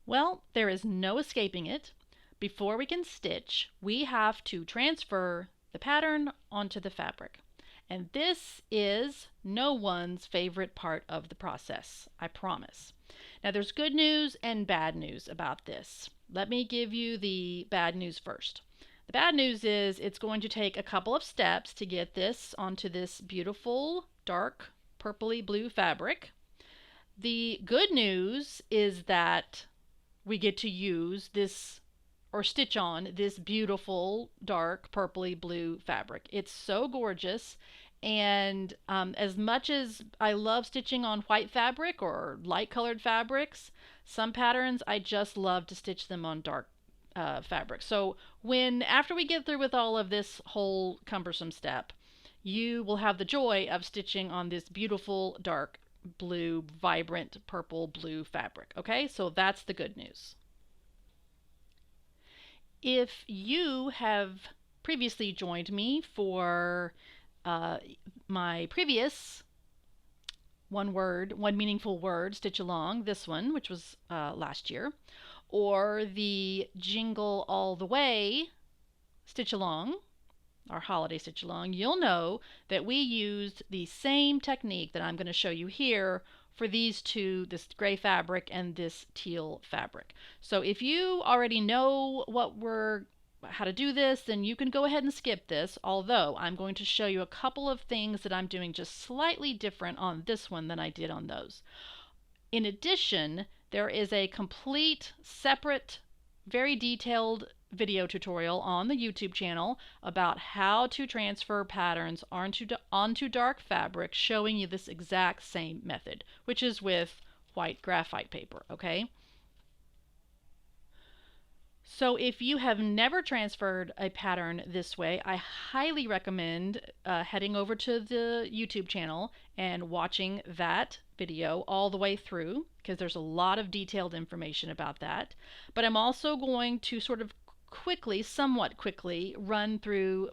Well, there is no escaping it. Before we can stitch, we have to transfer the pattern onto the fabric. And this is no one's favorite part of the process, I promise. Now, there's good news and bad news about this. Let me give you the bad news first. The bad news is it's going to take a couple of steps to get this onto this beautiful dark purpley blue fabric. The good news is that we get to use this or stitch on this beautiful dark purpley blue fabric. It's so gorgeous. And as much as I love stitching on white fabric or light colored fabrics, some patterns I just love to stitch them on dark fabric. So after we get through with all of this whole cumbersome step, you will have the joy of stitching on this beautiful dark blue, vibrant purple blue fabric. Okay, so that's the good news. If you have previously joined me for my previous one meaningful word stitch along, this one, which was last year, or the Jingle All the Way stitch along, our holiday stitch along, you'll know that we used the same technique that I'm going to show you here for these two, this gray fabric and this teal fabric. So if you already know how to do this, then you can go ahead and skip this, although I'm going to show you a couple of things that I'm doing just slightly different on this one than I did on those. In addition, there is a complete separate, very detailed video tutorial on the YouTube channel about how to transfer patterns onto dark fabric, showing you this exact same method, which is with white graphite paper, okay? So if you have never transferred a pattern this way, I highly recommend heading over to the YouTube channel and watching that video all the way through, because there's a lot of detailed information about that. But I'm also going to sort of somewhat quickly, run through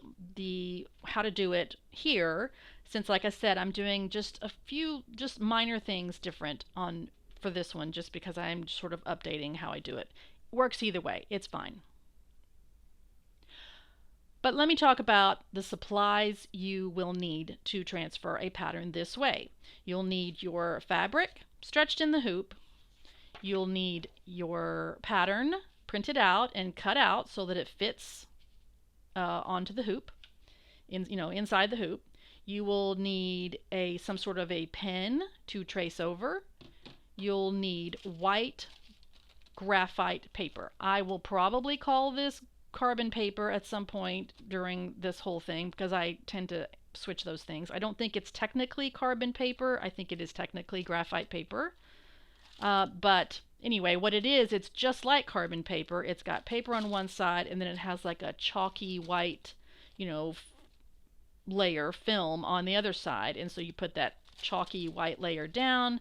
how to do it here, since like I said, I'm doing just a few minor things different for this one, just because I'm sort of updating how I do it. Works either way, it's fine. But let me talk about the supplies you will need to transfer a pattern this way. You'll need your fabric stretched in the hoop. You'll need your pattern printed out and cut out so that it fits onto the hoop, inside the hoop. You will need some sort of a pen to trace over. You'll need white graphite paper. I will probably call this carbon paper at some point during this whole thing, because I tend to switch those things. I don't think it's technically carbon paper. I think it is technically graphite paper. But anyway, what it is, it's just like carbon paper. It's got paper on one side, and then it has like a chalky white, layer film on the other side. And so you put that chalky white layer down.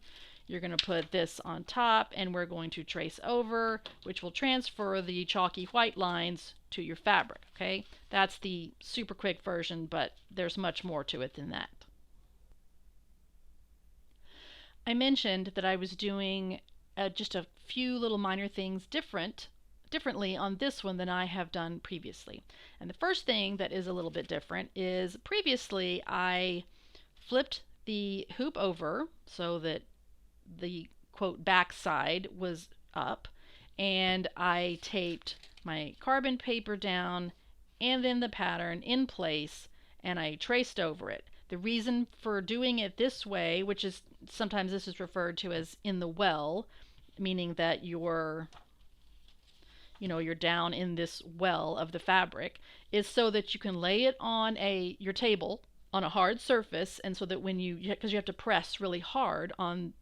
You're going to put this on top, and we're going to trace over, which will transfer the chalky white lines to your fabric. Okay, that's the super quick version, but there's much more to it than that. I mentioned that I was doing just a few little minor things differently on this one than I have done previously. And the first thing that is a little bit different is previously I flipped the hoop over so that the quote back side was up, and I taped my carbon paper down and then the pattern in place, and I traced over it. The reason for doing it this way, which is sometimes this is referred to as in the well, meaning that you're down in this well of the fabric, is so that you can lay it on your table on a hard surface, and so that because you have to press really hard on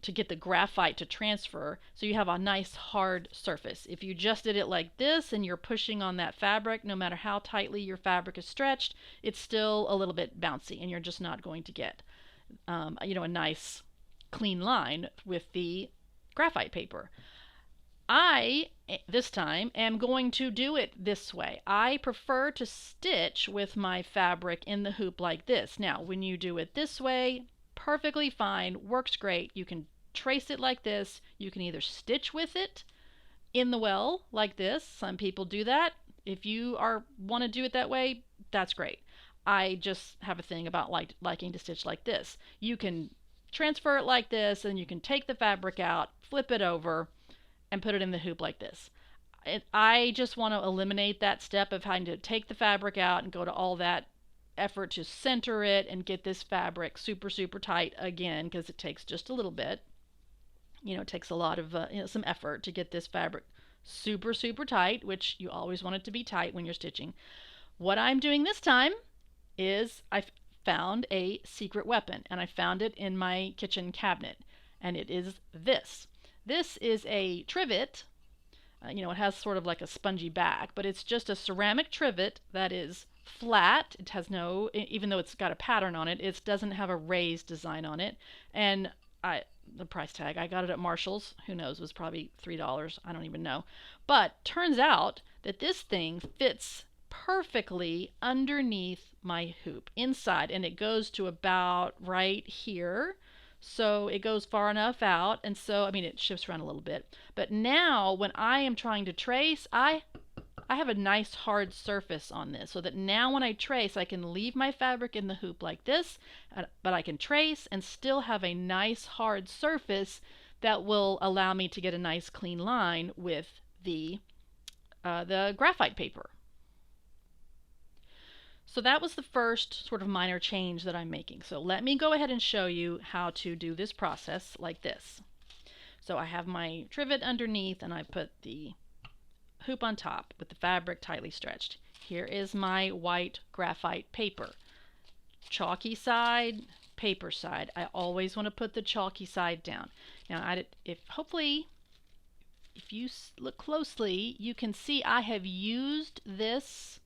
to get the graphite to transfer, so you have a nice hard surface. If you just did it like this and you're pushing on that fabric, no matter how tightly your fabric is stretched, it's still a little bit bouncy, and you're just not going to get a nice clean line with the graphite paper. I, this time, am going to do it this way. I prefer to stitch with my fabric in the hoop like this. Now, when you do it this way, perfectly fine, works great. You can trace it like this. You can either stitch with it in the well like this. Some people do that. If you want to do it that way, that's great. I just have a thing about liking to stitch like this. You can transfer it like this, and you can take the fabric out, flip it over, and put it in the hoop like this. I just want to eliminate that step of having to take the fabric out and go to all that effort to center it and get this fabric super, super tight again, because it takes just a little bit. It takes a lot of some effort to get this fabric super, super tight, which you always want it to be tight when you're stitching. What I'm doing this time is I found a secret weapon, and I found it in my kitchen cabinet, and it is this. This is a trivet. It has sort of like a spongy back, but it's just a ceramic trivet that is flat. It has no, even though it's got a pattern on it, it doesn't have a raised design on it. And the price tag, I got it at Marshall's. Who knows? It was probably $3. I don't even know. But turns out that this thing fits perfectly underneath my hoop inside, and it goes to about right here. So it goes far enough out, and so it shifts around a little bit. But now when I am trying to trace, I have a nice hard surface on this, so that now when I trace, I can leave my fabric in the hoop like this, but I can trace and still have a nice hard surface that will allow me to get a nice clean line with the graphite paper. So that was the first sort of minor change that I'm making. So let me go ahead and show you how to do this process like this. So I have my trivet underneath, and I put the hoop on top with the fabric tightly stretched. Here is my white graphite paper. Chalky side, paper side. I always want to put the chalky side down. Now, hopefully, if you look closely, you can see I have used this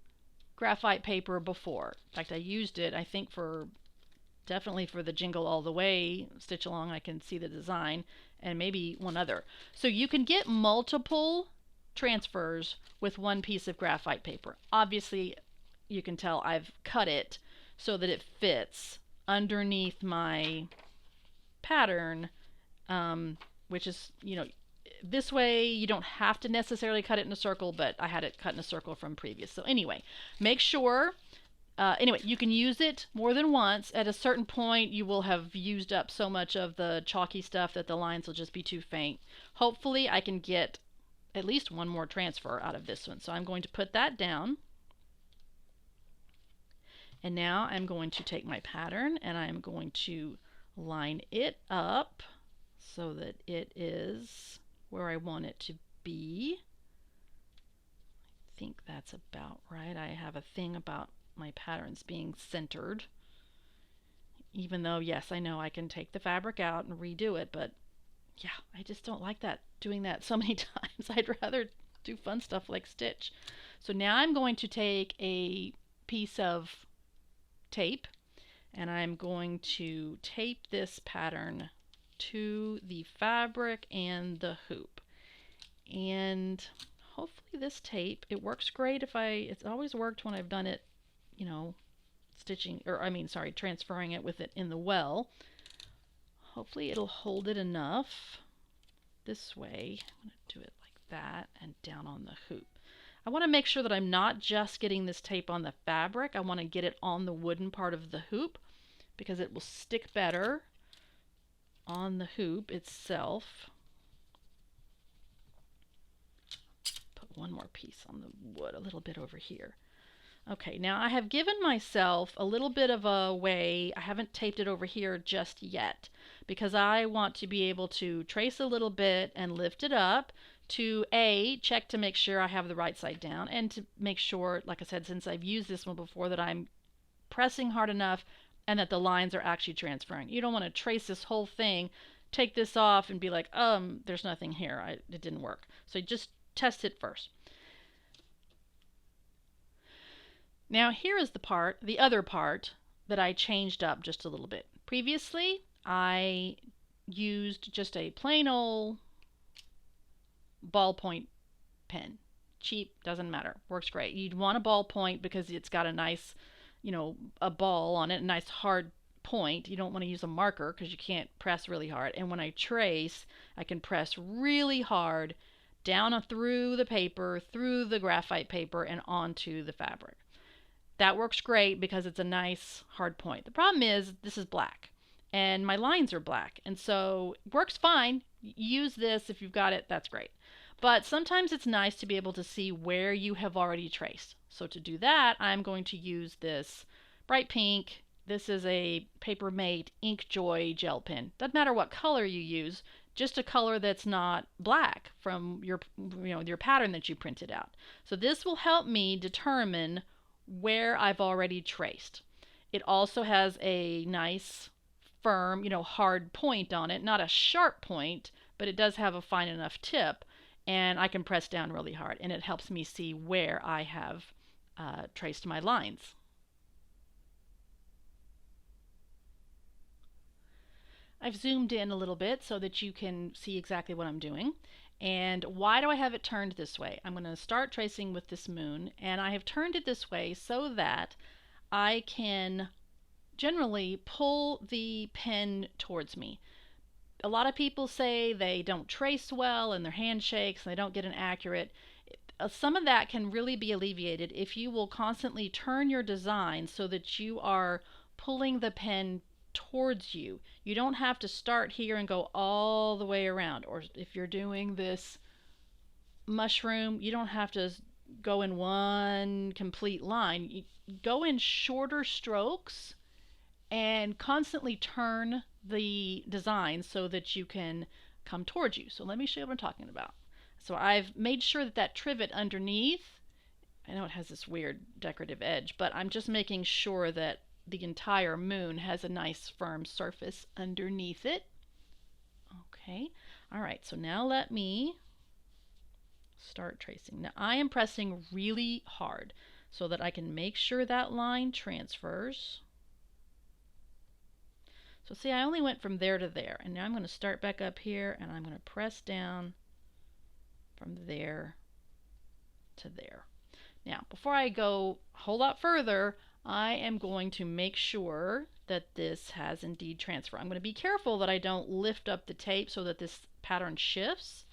graphite paper before. In fact, I used it, I think, definitely for the Jingle All the Way stitch along. I can see the design, and maybe one other. So you can get multiple transfers with one piece of graphite paper. Obviously, you can tell I've cut it so that it fits underneath my pattern, which is, this way you don't have to necessarily cut it in a circle, but I had it cut in a circle from previous. So anyway, make sure, you can use it more than once. At a certain point, you will have used up so much of the chalky stuff that the lines will just be too faint. Hopefully I can get at least one more transfer out of this one. So I'm going to put that down. And now I'm going to take my pattern, and I'm going to line it up so that it is where I want it to be. I think that's about right. I have a thing about my patterns being centered. Even though, yes, I know I can take the fabric out and redo it, but yeah, I just don't like doing that so many times. I'd rather do fun stuff like stitch. So now I'm going to take a piece of tape, and I'm going to tape this pattern to the fabric and the hoop. And hopefully this tape, it works great it's always worked when I've done it, transferring it with it in the well. Hopefully it'll hold it enough this way. I'm going to do it like that and down on the hoop. I want to make sure that I'm not just getting this tape on the fabric. I want to get it on the wooden part of the hoop, because it will stick better on the hoop itself. Put one more piece on the wood, a little bit over here. Okay, now I have given myself a little bit of a way. I haven't taped it over here just yet, because I want to be able to trace a little bit and lift it up to check to make sure I have the right side down, and to make sure, like I said, since I've used this one before, that I'm pressing hard enough and that the lines are actually transferring. You don't want to trace this whole thing, take this off, and be like, there's nothing here. It didn't work. So just test it first. Now here is the other part that I changed up just a little bit. Previously, I used just a plain old ballpoint pen. Cheap, doesn't matter, works great. You'd want a ballpoint because it's got a nice, a ball on it, a nice hard point. You don't want to use a marker because you can't press really hard. And when I trace, I can press really hard down through the paper, through the graphite paper, and onto the fabric. That works great because it's a nice hard point. The problem is this is black and my lines are black, and so it works fine. Use this if you've got it, that's great. But sometimes it's nice to be able to see where you have already traced. So to do that, I'm going to use this bright pink. This is a Paper Mate Ink Joy gel pen. Doesn't matter what color you use, just a color that's not black from your pattern that you printed out. So this will help me determine where I've already traced. It also has a nice firm, hard point on it, not a sharp point, but it does have a fine enough tip, and I can press down really hard, and it helps me see where I have traced my lines. I've zoomed in a little bit so that you can see exactly what I'm doing. And why do I have it turned this way? I'm going to start tracing with this moon, and I have turned it this way so that I can generally pull the pen towards me. A lot of people say they don't trace well and their hand shakes and they don't get an accurate. Some of that can really be alleviated if you will constantly turn your design so that you are pulling the pen towards you. You don't have to start here and go all the way around. Or if you're doing this mushroom, you don't have to go in one complete line. You go in shorter strokes and constantly turn the design so that you can come towards you. So let me show you what I'm talking about. So I've made sure that that trivet underneath, I know it has this weird decorative edge, but I'm just making sure that the entire moon has a nice firm surface underneath it. Okay, all right, so now let me start tracing. Now I am pressing really hard so that I can make sure that line transfers. So see, I only went from there to there, and now I'm going to start back up here, and I'm going to press down from there to there. Now, before I go a whole lot further, I am going to make sure that this has indeed transfer. I'm going to be careful that I don't lift up the tape so that this pattern shifts.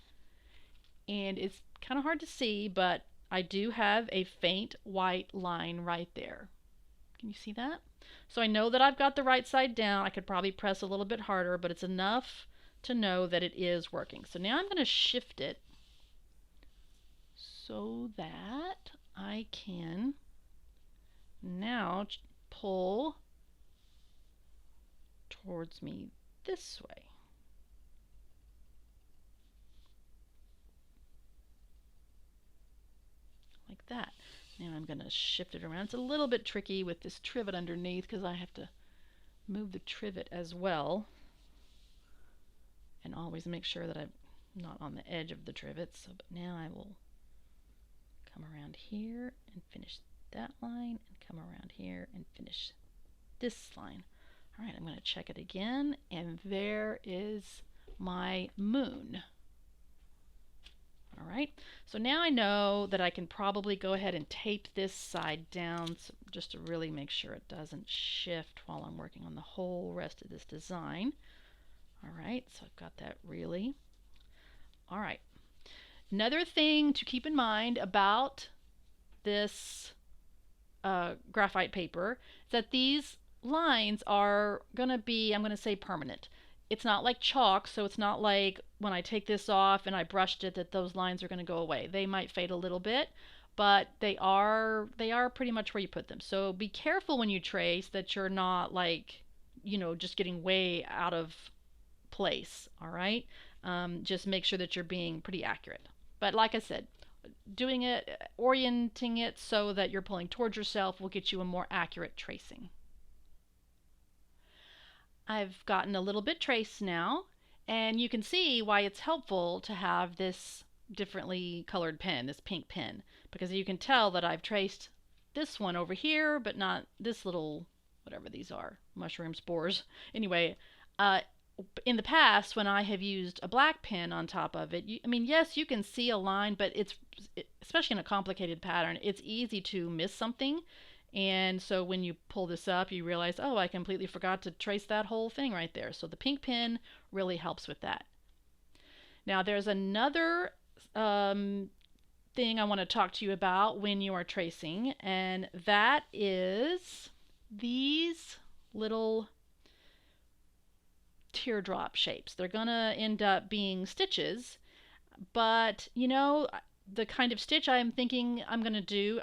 And it's kind of hard to see, but I do have a faint white line right there. Can you see that? So I know that I've got the right side down. I could probably press a little bit harder, but it's enough to know that it is working. So now I'm going to shift it so that I can now pull towards me this way. Like that. Now I'm going to shift it around. It's a little bit tricky with this trivet underneath because I have to move the trivet as well and always make sure that I'm not on the edge of the trivet. So, but now I will come around here and finish that line and come around here and finish this line. All right, I'm going to check it again, and there is my moon. All right, so now I know that I can probably go ahead and tape this side down just to really make sure it doesn't shift while I'm working on the whole rest of this design. All right, so I've got that really. All right, another thing to keep in mind about this graphite paper is that these lines are going to be, I'm going to say, permanent. It's not like chalk, so it's not like when I take this off and I brushed it that those lines are going to go away. They might fade a little bit, but they are pretty much where you put them. So be careful when you trace that you're not like, just getting way out of place, all right? Just make sure that you're being pretty accurate. But like I said, doing it, orienting it so that you're pulling towards yourself will get you a more accurate tracing. I've gotten a little bit traced now, and you can see why it's helpful to have this differently colored pen, this pink pen, because you can tell that I've traced this one over here, but not this little, whatever these are, mushroom spores. Anyway, in the past, when I have used a black pen on top of it, yes, you can see a line, but especially in a complicated pattern, it's easy to miss something. And so when you pull this up, you realize, oh, I completely forgot to trace that whole thing right there. So the pink pen really helps with that. Now there's another thing I want to talk to you about when you are tracing, and that is these little teardrop shapes. They're going to end up being stitches, but you know, the kind of stitch I'm thinking I'm going to do,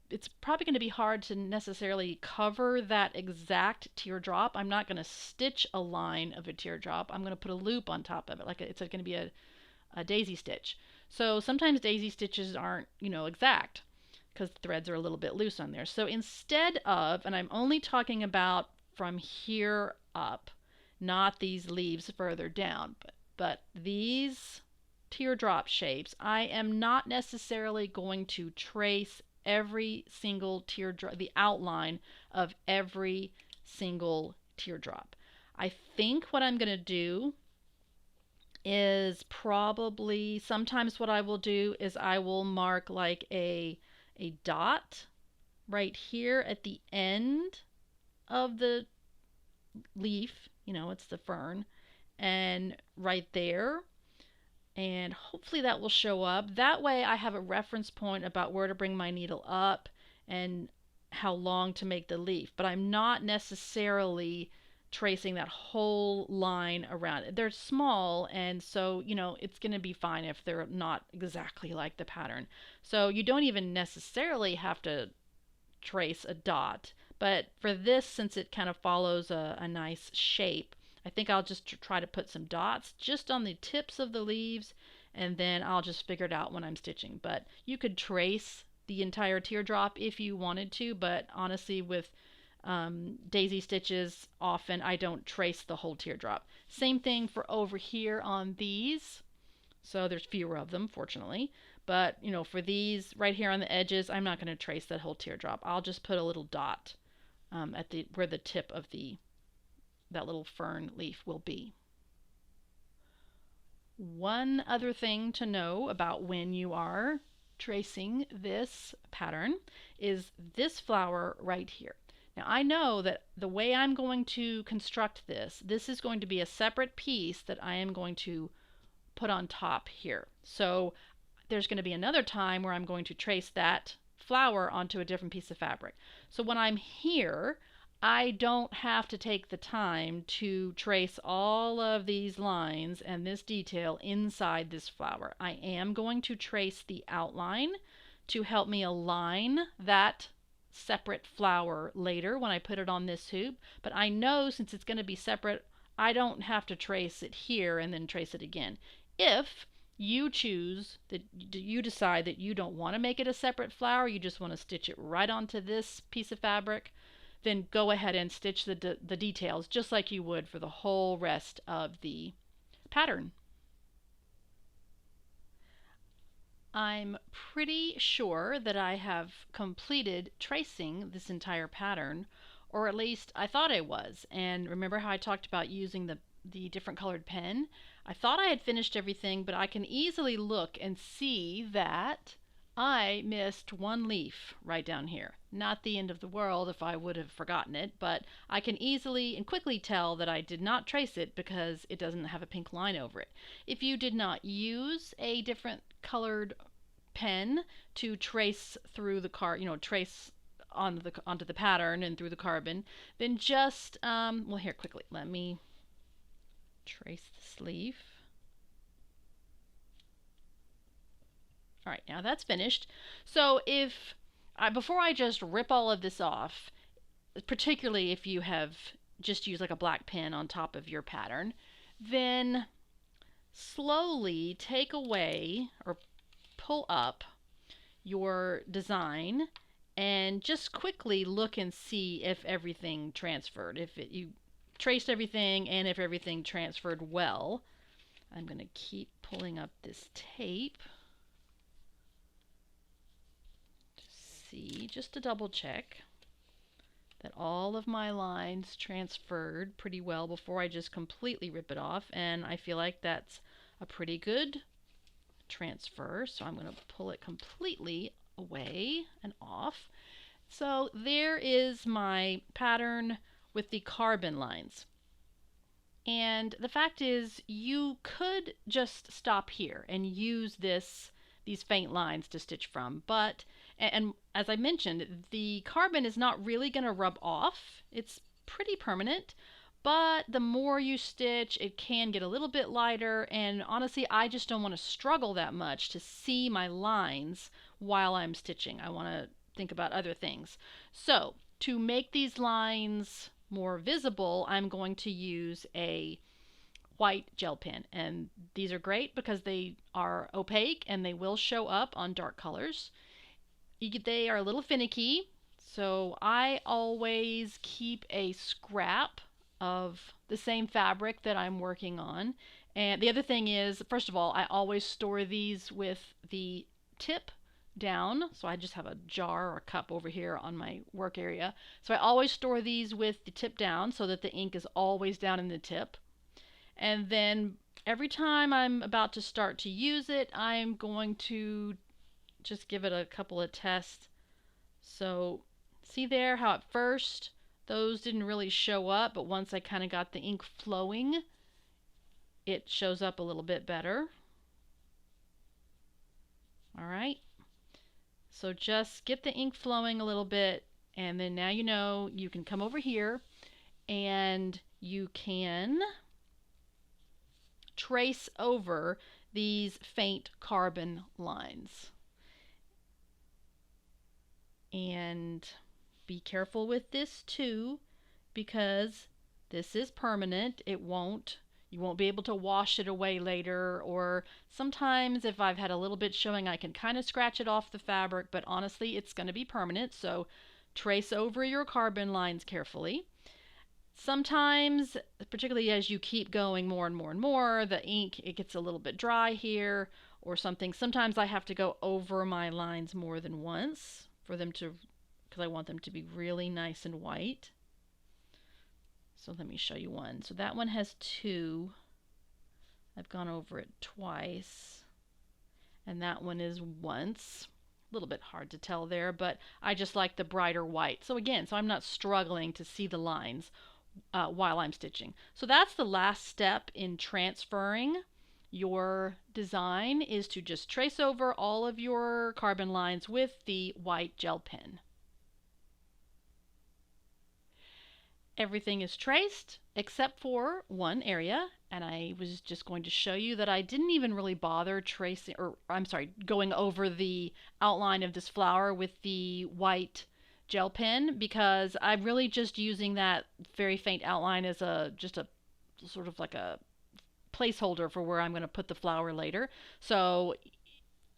it's probably going to be hard to necessarily cover that exact teardrop. I'm not going to stitch a line of a teardrop. I'm going to put a loop on top of it, like it's going to be a daisy stitch. So sometimes daisy stitches aren't, you know, exact because the threads are a little bit loose on there. So instead of, and I'm only talking about from here up, not these leaves further down, but these teardrop shapes, I am not necessarily going to trace every single teardrop, the outline of every single teardrop. I think what I'm going to do is probably, sometimes what I will do is I will mark like a dot right here at the end of the leaf, you know, it's the fern, and right there, and hopefully that will show up. That way I have a reference point about where to bring my needle up and how long to make the leaf, but I'm not necessarily tracing that whole line around it. They're small, and so, you know, it's going to be fine if they're not exactly like the pattern. So you don't even necessarily have to trace a dot, but for this, since it kind of follows a nice shape, I think I'll just try to put some dots just on the tips of the leaves, and then I'll just figure it out when I'm stitching. But you could trace the entire teardrop if you wanted to, but honestly with daisy stitches, often I don't trace the whole teardrop. Same thing for over here on these. So there's fewer of them, fortunately. But, you know, for these right here on the edges, I'm not going to trace that whole teardrop. I'll just put a little dot at the where the tip of that little fern leaf will be. One other thing to know about when you are tracing this pattern is this flower right here. Now I know that the way I'm going to construct this is going to be a separate piece that I am going to put on top here. So there's going to be another time where I'm going to trace that flower onto a different piece of fabric. So when I'm here, I don't have to take the time to trace all of these lines and this detail inside this flower. I am going to trace the outline to help me align that separate flower later when I put it on this hoop, but I know since it's going to be separate, I don't have to trace it here and then trace it again. If you choose that you decide that you don't want to make it a separate flower, you just want to stitch it right onto this piece of fabric, then go ahead and stitch the details just like you would for the whole rest of the pattern. I'm pretty sure that I have completed tracing this entire pattern, or at least I thought I was. And remember how I talked about using the different colored pen? I thought I had finished everything, but I can easily look and see that I missed one leaf right down here. Not the end of the world if I would have forgotten it, but I can easily and quickly tell that I did not trace it because it doesn't have a pink line over it. If you did not use a different colored pen to trace through the trace onto the pattern and through the carbon, then just well, here, quickly, let me trace this leaf. All right, now that's finished. So before I just rip all of this off, particularly if you have just used like a black pen on top of your pattern, then slowly take away or pull up your design and just quickly look and see if everything transferred, you traced everything and if everything transferred well. I'm going to keep pulling up this tape to see, just to double check that all of my lines transferred pretty well before I just completely rip it off, and I feel like that's a pretty good transfer, so I'm going to pull it completely away and off. So there is my pattern with the carbon lines. And the fact is, you could just stop here and use these faint lines to stitch from, but and as I mentioned, the carbon is not really going to rub off. It's pretty permanent, but the more you stitch, it can get a little bit lighter, and honestly, I just don't want to struggle that much to see my lines while I'm stitching. I want to think about other things. So, to make these lines more visible, I'm going to use a white gel pen. And these are great because they are opaque and they will show up on dark colors. They are a little finicky, so I always keep a scrap of the same fabric that I'm working on. And the other thing is, first of all, I always store these with the tip down. So I just have a jar or a cup over here on my work area. So I always store these with the tip down so that the ink is always down in the tip. And then every time I'm about to start to use it, I'm going to just give it a couple of tests. So see there how at first those didn't really show up, but once I kind of got the ink flowing, it shows up a little bit better. All right. So just get the ink flowing a little bit, and then now you know you can come over here and you can trace over these faint carbon lines. And be careful with this too, because this is permanent. You won't be able to wash it away later, or sometimes if I've had a little bit showing, I can kind of scratch it off the fabric, but honestly, it's going to be permanent. So trace over your carbon lines carefully. Sometimes, particularly as you keep going more and more and more, the ink, it gets a little bit dry here or something. Sometimes I have to go over my lines more than once for them to, because I want them to be really nice and white. So let me show you one. So that one has 2. I've gone over it twice. And that one is once. A little bit hard to tell there, but I just like the brighter white. So again, I'm not struggling to see the lines while I'm stitching. So that's the last step in transferring your design, is to just trace over all of your carbon lines with the white gel pen. Everything is traced except for one area, and I was just going to show you that I didn't even really bother tracing, or I'm sorry, going over the outline of this flower with the white gel pen, because I'm really just using that very faint outline as just a sort of like a placeholder for where I'm going to put the flower later. So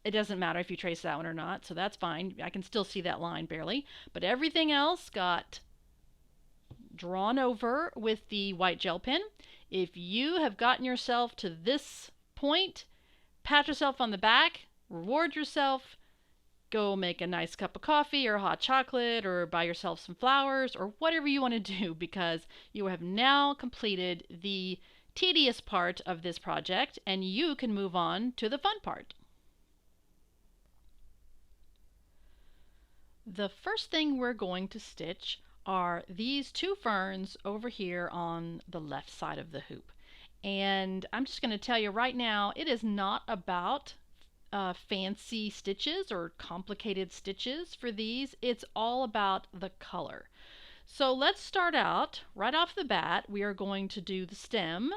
it doesn't matter if you trace that one or not, so that's fine. I can still see that line barely, but everything else got drawn over with the white gel pen. If you have gotten yourself to this point, pat yourself on the back, reward yourself. Go make a nice cup of coffee or hot chocolate, or buy yourself some flowers, or whatever you want to do, because you have now completed the tedious part of this project and you can move on to the fun part. The first thing we're going to stitch are these 2 ferns over here on the left side of the hoop. And I'm just going to tell you right now, it is not about fancy stitches or complicated stitches for these. It's all about the color. So let's start out right off the bat. We are going to do the stem,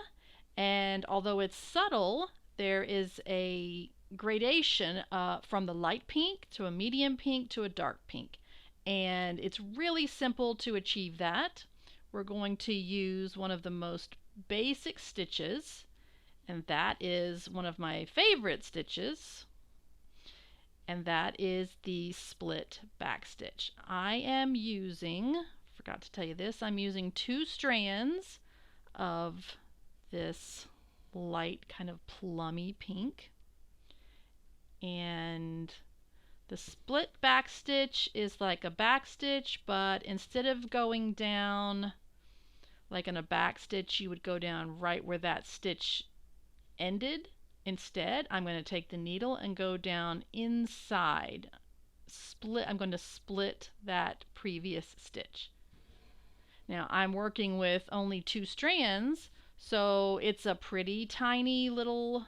and although it's subtle, there is a gradation from the light pink to a medium pink to a dark pink, and it's really simple to achieve that. We're going to use one of the most basic stitches, and that is one of my favorite stitches, and that is the split back stitch. I am using, forgot to tell you this, I'm using 2 strands of this light kind of plummy pink, and the split back stitch is like a back stitch, but instead of going down like in a back stitch, you would go down right where that stitch ended. Instead, I'm going to take the needle and go down inside. I'm going to split that previous stitch. Now I'm working with only 2 strands, so it's a pretty tiny little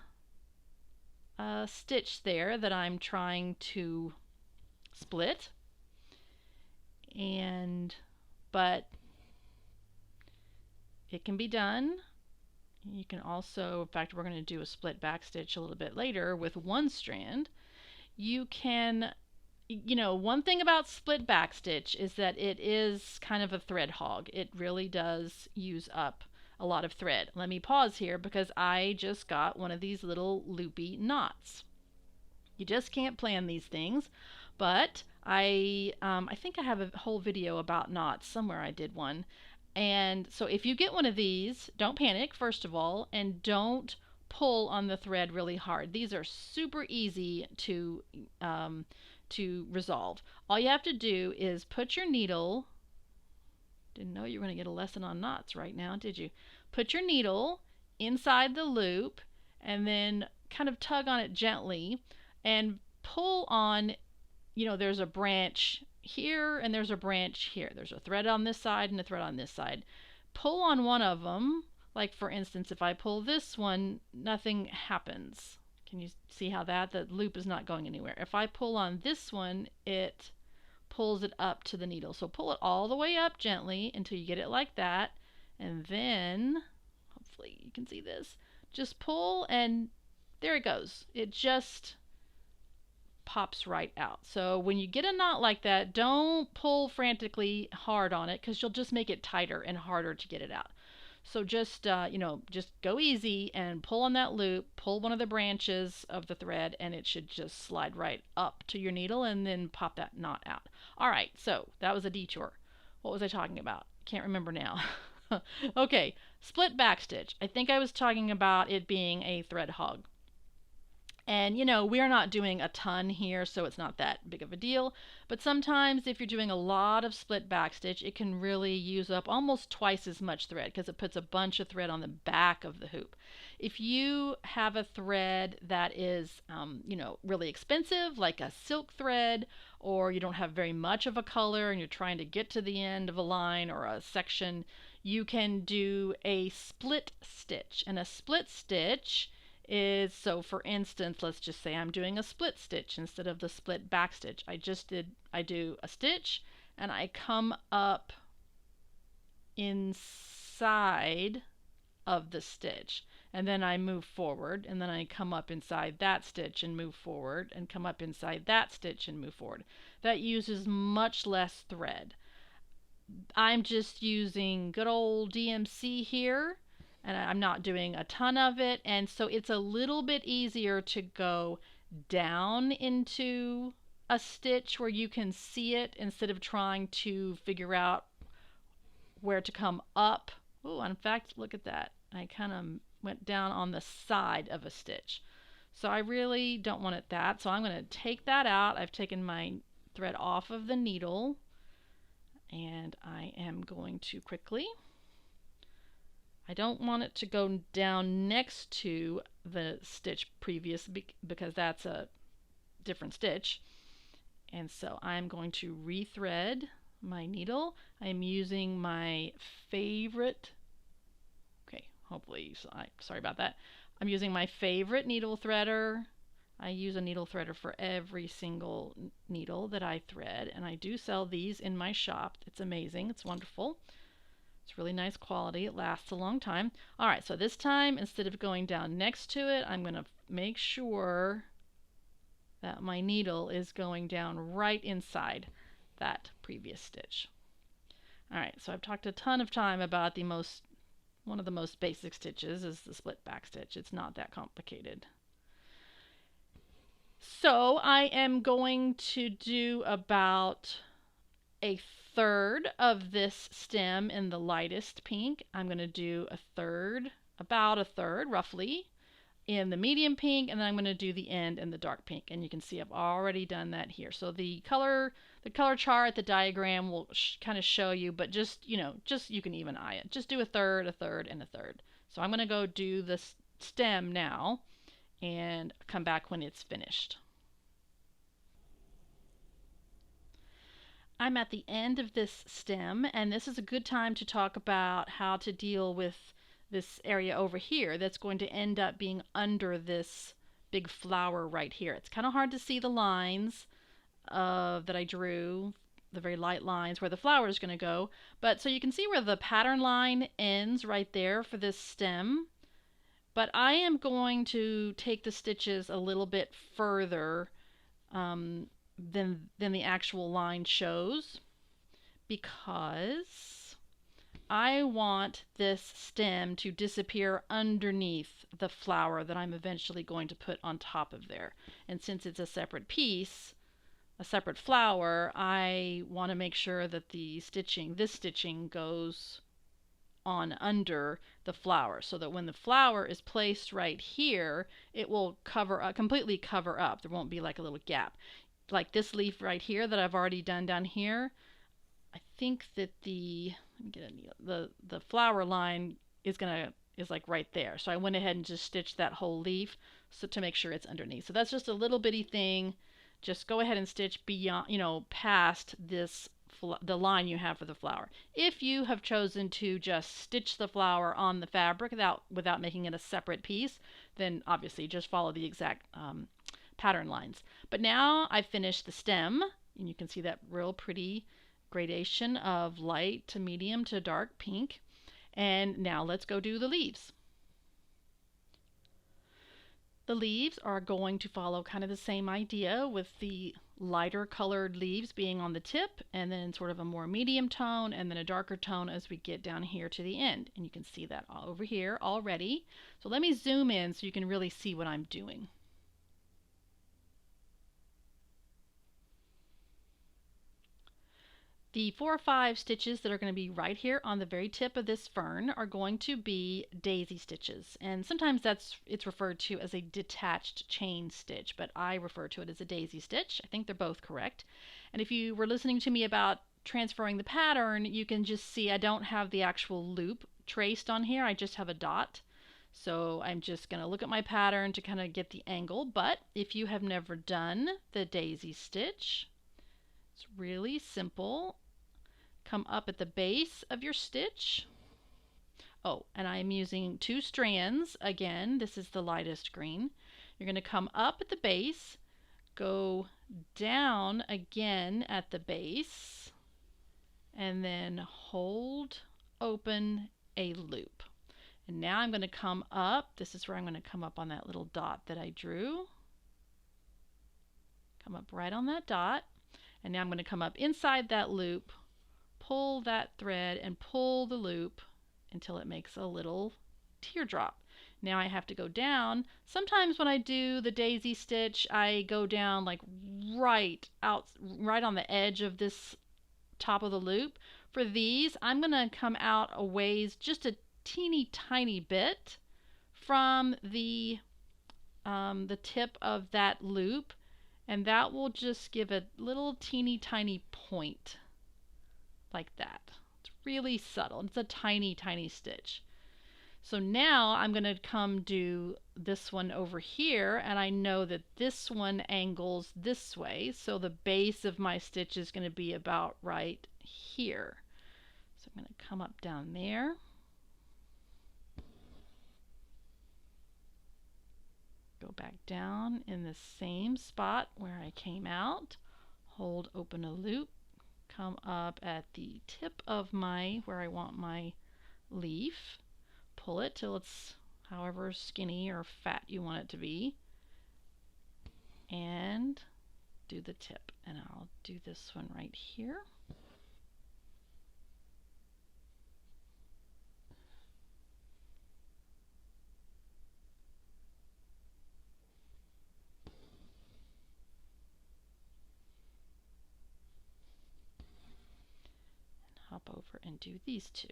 stitch there that I'm trying to split. But it can be done. You can also, in fact, we're going to do a split back stitch a little bit later with 1 strand. You can, one thing about split back stitch is that it is kind of a thread hog. It really does use up a lot of thread. Let me pause here because I just got one of these little loopy knots. You just can't plan these things, but I think I have a whole video about knots somewhere. I did one. And so if you get one of these, don't panic, first of all, and don't pull on the thread really hard. These are super easy to resolve. All you have to do is put your needle, didn't know you were going to get a lesson on knots right now, did you? Put your needle inside the loop and then kind of tug on it gently and pull on, there's a branch here and there's a branch here. There's a thread on this side and a thread on this side. Pull on one of them. Like for instance, if I pull this one, nothing happens. Can you see how the loop is not going anywhere? If I pull on this one, it pulls it up to the needle. So pull it all the way up gently until you get it like that. And then, hopefully you can see this, just pull and there it goes. It just pops right out. So when you get a knot like that, don't pull frantically hard on it because you'll just make it tighter and harder to get it out. So just just go easy and pull on that loop, pull one of the branches of the thread, and it should just slide right up to your needle and then pop that knot out. All right, so that was a detour. What was I talking about? Can't remember now. Okay, split back stitch. I think I was talking about it being a thread hog. And we're not doing a ton here, so it's not that big of a deal. But sometimes if you're doing a lot of split backstitch, it can really use up almost twice as much thread because it puts a bunch of thread on the back of the hoop. If you have a thread that is, really expensive, like a silk thread, or you don't have very much of a color and you're trying to get to the end of a line or a section, you can do a split stitch. And a split stitch is, so for instance, let's just say I'm doing a split stitch instead of the split back stitch. I do a stitch and I come up inside of the stitch and then I move forward and then I come up inside that stitch and move forward and come up inside that stitch and move forward. That uses much less thread. I'm just using good old DMC here, and I'm not doing a ton of it, and so it's a little bit easier to go down into a stitch where you can see it instead of trying to figure out where to come up. Oh, in fact, look at that. I kind of went down on the side of a stitch. So I really don't want it that. So I'm going to take that out. I've taken my thread off of the needle, and I am going to quickly, I don't want it to go down next to the stitch previous because that's a different stitch. And so I'm going to rethread my needle. I'm using my favorite, okay, hopefully, sorry about that. I'm using my favorite needle threader. I use a needle threader for every single needle that I thread, and I do sell these in my shop. It's amazing. It's wonderful. It's really nice quality. It lasts a long time. All right, so this time, instead of going down next to it, I'm going to make sure that my needle is going down right inside that previous stitch. All right, so I've talked a ton of time about one of the most basic stitches is the split back stitch. It's not that complicated. So I am going to do about a third of this stem in the lightest pink. I'm going to do about a third roughly in the medium pink, and then I'm going to do the end in the dark pink. And you can see I've already done that here. So the color chart, the diagram will kind of show you, but just you can even eye it. Just do a third, and a third. So I'm going to go do the stem now and come back when it's finished. I'm at the end of this stem, and this is a good time to talk about how to deal with this area over here that's going to end up being under this big flower right here. It's kind of hard to see the lines that I drew, the very light lines where the flower is going to go, but so you can see where the pattern line ends right there for this stem. But I am going to take the stitches a little bit further than the actual line shows, because I want this stem to disappear underneath the flower that I'm eventually going to put on top of there. And since it's a separate piece, a separate flower, I want to make sure that this stitching goes on under the flower, so that when the flower is placed right here, it will completely cover up. There won't be like a little gap. Like this leaf right here that I've already done down here, I think that the flower line is like right there. So I went ahead and just stitched that whole leaf so to make sure it's underneath. So that's just a little bitty thing. Just go ahead and stitch beyond, past the line you have for the flower. If you have chosen to just stitch the flower on the fabric without making it a separate piece, then obviously just follow the exact pattern lines. But now I've finished the stem, and you can see that real pretty gradation of light to medium to dark pink. And now let's go do the leaves. The leaves are going to follow kind of the same idea, with the lighter colored leaves being on the tip, and then sort of a more medium tone, and then a darker tone as we get down here to the end. And you can see that all over here already. So let me zoom in so you can really see what I'm doing. The 4 or 5 stitches that are going to be right here on the very tip of this fern are going to be daisy stitches, and sometimes it's referred to as a detached chain stitch, but I refer to it as a daisy stitch. I think they're both correct. And if you were listening to me about transferring the pattern, you can just see I don't have the actual loop traced on here. I just have a dot. So I'm just going to look at my pattern to kind of get the angle. But if you have never done the daisy stitch, it's really simple. Come up at the base of your stitch. Oh, and I'm using 2 strands. Again, this is the lightest green. You're going to come up at the base, go down again at the base, and then hold open a loop. And now I'm going to come up. This is where I'm going to come up on that little dot that I drew. Come up right on that dot. And now I'm going to come up inside that loop, pull that thread, and pull the loop until it makes a little teardrop. Now I have to go down. Sometimes when I do the daisy stitch, I go down like right on the edge of this top of the loop. For these, I'm going to come out a ways, just a teeny tiny bit from the tip of that loop, and that will just give a little teeny tiny point like that. It's really subtle. It's a tiny, tiny stitch. So now I'm going to come do this one over here, and I know that this one angles this way, so the base of my stitch is going to be about right here. So I'm going to come up down there. Go back down in the same spot where I came out, hold open a loop, come up at the tip of where I want my leaf, pull it till it's however skinny or fat you want it to be, and do the tip. And I'll do this one right here. Hop over and do these 2.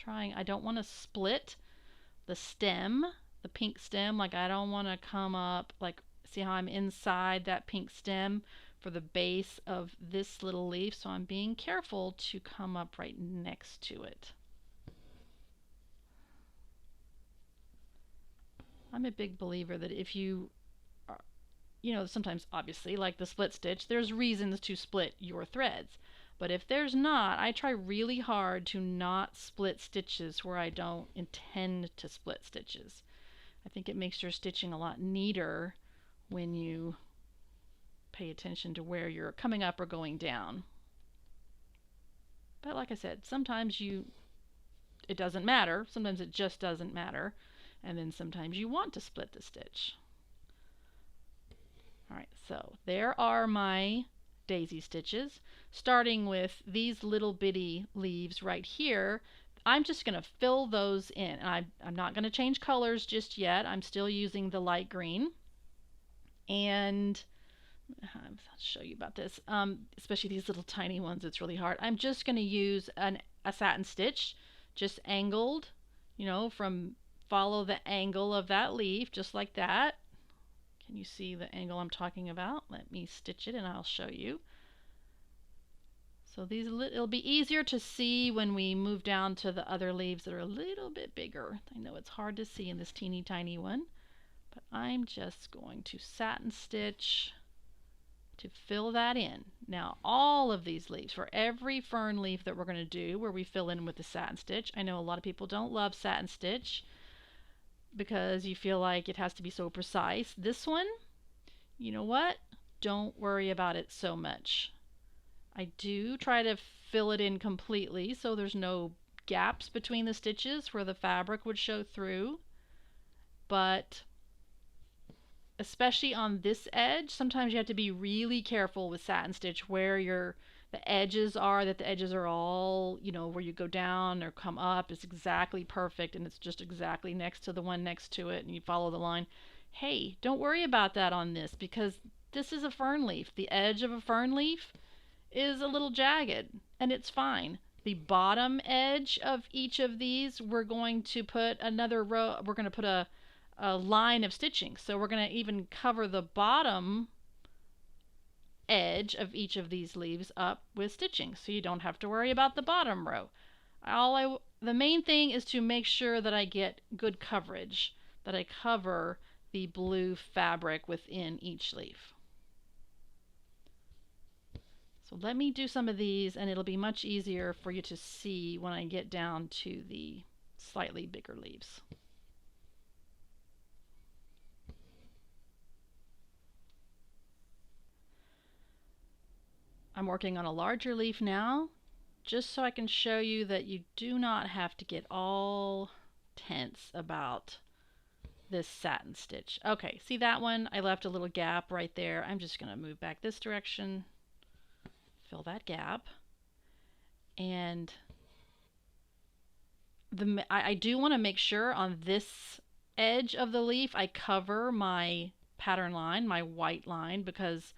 I don't want to split the stem, the pink stem. Like I don't want to come up, like see how I'm inside that pink stem for the base of this little leaf, so I'm being careful to come up right next to it. I'm a big believer that if you you know, sometimes obviously like the split stitch, there's reasons to split your threads. But if there's not, I try really hard to not split stitches where I don't intend to split stitches. I think it makes your stitching a lot neater when you pay attention to where you're coming up or going down. But like I said, sometimes it doesn't matter. Sometimes it just doesn't matter. And then sometimes you want to split the stitch. Alright, so there are my daisy stitches. Starting with these little bitty leaves right here, I'm just going to fill those in. I'm not going to change colors just yet. I'm still using the light green. And I'll show you about this, especially these little tiny ones. It's really hard. I'm just going to use a satin stitch, just angled, you know, follow the angle of that leaf, just like that. Can you see the angle I'm talking about? Let me stitch it and I'll show you. So it'll be easier to see when we move down to the other leaves that are a little bit bigger. I know it's hard to see in this teeny tiny one, but I'm just going to satin stitch to fill that in. Now all of these leaves, for every fern leaf that we're going to do where we fill in with the satin stitch, I know a lot of people don't love satin stitch because you feel like it has to be so precise. This one, you know what? Don't worry about it so much. I do try to fill it in completely so there's no gaps between the stitches where the fabric would show through, but especially on this edge, sometimes you have to be really careful with satin stitch where the edges are, that the edges are all, you know, where you go down or come up is exactly perfect and it's just exactly next to the one next to it and you follow the line. Hey, don't worry about that on this because this is a fern leaf. The edge of a fern leaf is a little jagged and it's fine. The bottom edge of each of these, we're going to put another row, we're going to put a line of stitching. So we're going to even cover the bottom edge of each of these leaves up with stitching, so you don't have to worry about the bottom row. The main thing is to make sure that I get good coverage, that I cover the blue fabric within each leaf. So let me do some of these and it'll be much easier for you to see when I get down to the slightly bigger leaves. I'm working on a larger leaf now, just so I can show you that you do not have to get all tense about this satin stitch. Okay, see that one? I left a little gap right there. I'm just going to move back this direction, fill that gap, and I do want to make sure on this edge of the leaf I cover my pattern line, my white line, because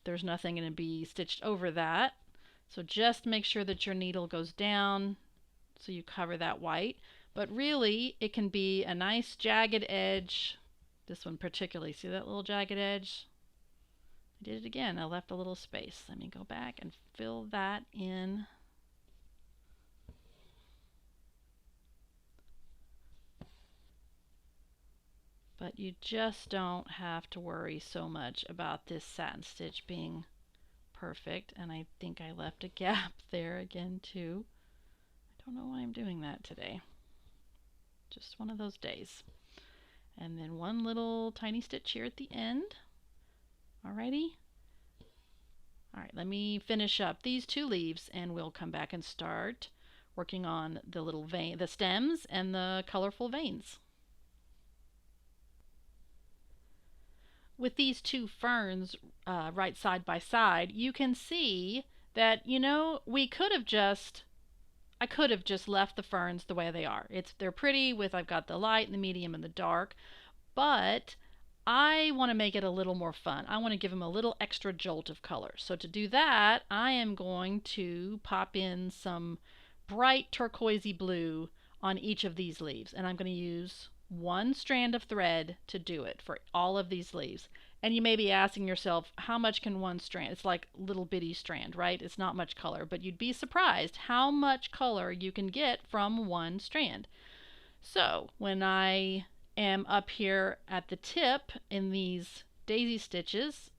there's nothing going to be stitched over that. So just make sure that your needle goes down so you cover that white. But really, it can be a nice jagged edge. This one particularly, see that little jagged edge? I did it again. I left a little space. Let me go back and fill that in. But you just don't have to worry so much about this satin stitch being perfect. And I think I left a gap there again too. I don't know why I'm doing that today. Just one of those days. And then one little tiny stitch here at the end. Alrighty. Alright, let me finish up these two leaves and we'll come back and start working on the little vein, the stems and the colorful veins. With these two ferns right side by side, you can see that, you know, I could have just left the ferns the way they are. They're pretty with, I've got the light and the medium and the dark, but I want to make it a little more fun. I want to give them a little extra jolt of color. So to do that, I am going to pop in some bright turquoisey blue on each of these leaves, and I'm going to use one strand of thread to do it for all of these leaves. And you may be asking yourself, how much can one strand? It's like little bitty strand, right? It's not much color, but you'd be surprised how much color you can get from one strand. So when I am up here at the tip in these daisy stitches,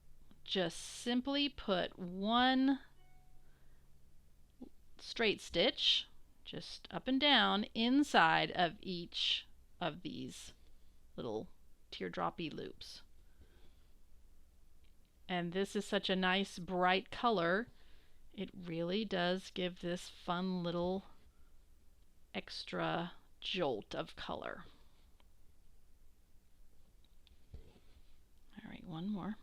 just simply put one straight stitch just up and down inside of each of these little teardroppy loops. And this is such a nice bright color. It really does give this fun little extra jolt of color. All right, one more.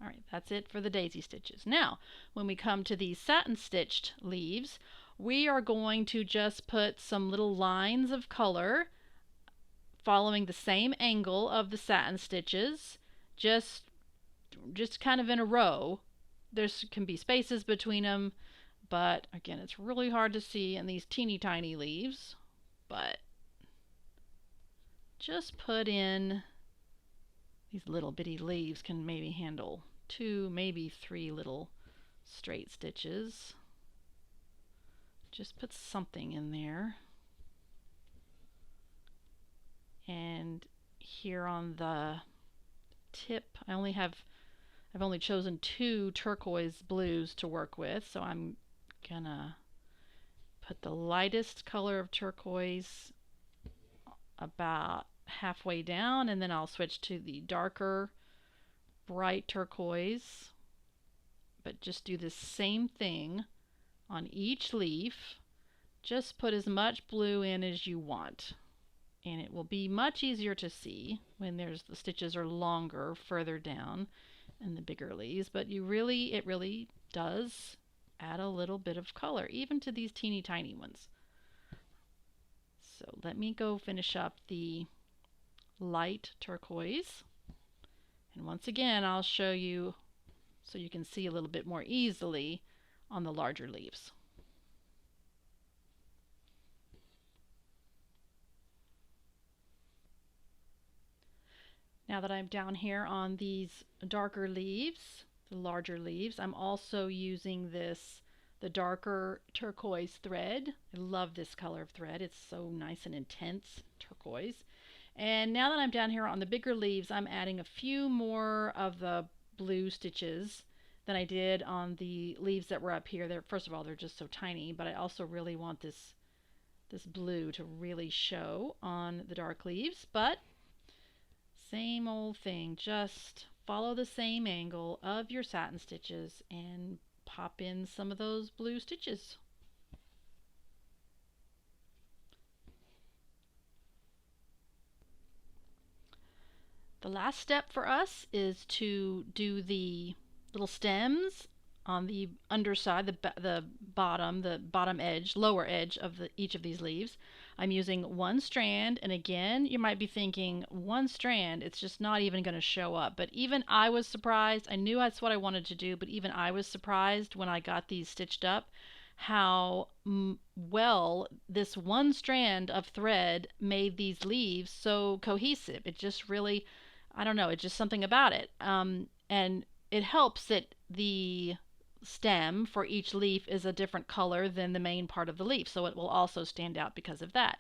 All right, that's it for the daisy stitches. Now, when we come to these satin stitched leaves, we are going to just put some little lines of color following the same angle of the satin stitches, just kind of in a row. There can be spaces between them, but again, it's really hard to see in these teeny tiny leaves. But just put in these little bitty leaves can maybe handle 2, maybe 3 little straight stitches. Just put something in there. And here on the tip, I've only chosen 2 turquoise blues to work with, so I'm gonna put the lightest color of turquoise about halfway down, and then I'll switch to the darker bright turquoise, but just do the same thing on each leaf. Just put as much blue in as you want, and it will be much easier to see when the stitches are longer further down in the bigger leaves, but it really does add a little bit of color even to these teeny tiny ones. So let me go finish up the light turquoise, and once again I'll show you so you can see a little bit more easily on the larger leaves. Now that I'm down here on these darker leaves, the larger leaves, I'm also using the darker turquoise thread. I love this color of thread. It's so nice and intense turquoise. And now that I'm down here on the bigger leaves, I'm adding a few more of the blue stitches than I did on the leaves that were up here. First of all, they're just so tiny, but I also really want this blue to really show on the dark leaves. But same old thing, just follow the same angle of your satin stitches and pop in some of those blue stitches. The last step for us is to do the little stems on the underside, the bottom edge, lower edge of each of these leaves. I'm using one strand, and again, you might be thinking, one strand, it's just not even going to show up. But even I was surprised. I knew that's what I wanted to do, but even I was surprised when I got these stitched up how well this one strand of thread made these leaves so cohesive. It just really, I don't know, it's just something about it. And it helps that the stem for each leaf is a different color than the main part of the leaf, so it will also stand out because of that.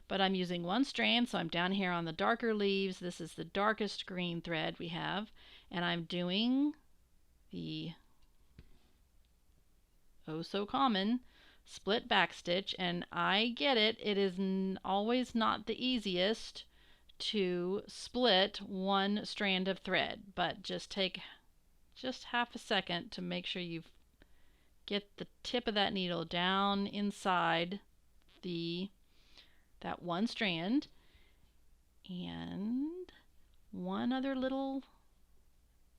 But I'm using one strand, so I'm down here on the darker leaves. This is the darkest green thread we have, and I'm doing the oh so common split back stitch. And I get it, it is always not the easiest to split one strand of thread, but just take just half a second to make sure you get the tip of that needle down inside that one strand. And one other little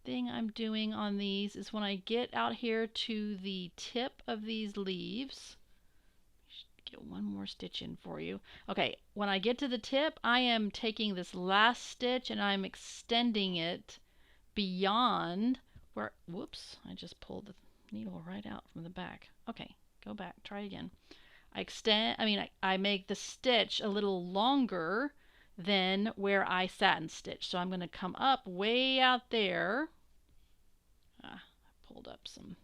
thing I'm doing on these is when I get out here to the tip of these leaves, get one more stitch in for you. Okay, when I get to the tip, I am taking this last stitch and I'm extending it beyond where, whoops, I just pulled the needle right out from the back. Okay, go back, try again. I make the stitch a little longer than where I satin stitch. So I'm going to come up way out there. I pulled up some